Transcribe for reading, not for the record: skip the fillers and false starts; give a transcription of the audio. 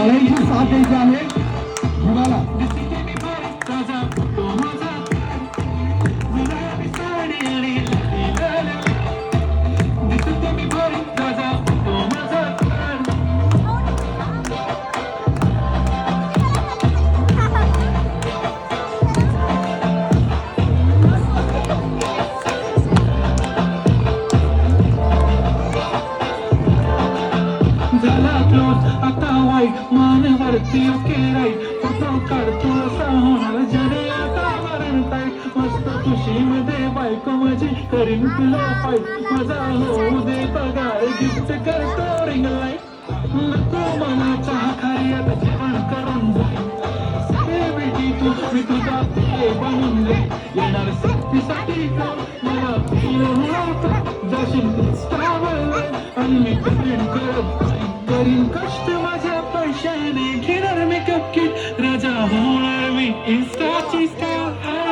सगळ्यांची साथ द्यायची आहे जीवाला. आता वाईट मानवरती केराई फोटो काढतो असा होणार जरे आता वरणताय मस्त खुशीमध्ये बायको माझी करीन तुला पाय माझा होऊ दे पगार गिफ्ट करतो रिंग लाईट नको मला चहा खारी आता जेवण करून बेटी तू मी तुझा बनून दे येणार सक्तीसाठी मला जाशील आणि मी करीन कष्ट माझ्या पैशाने घेणार मेकअप किट राजा होणार मी इंस्टाची स्टार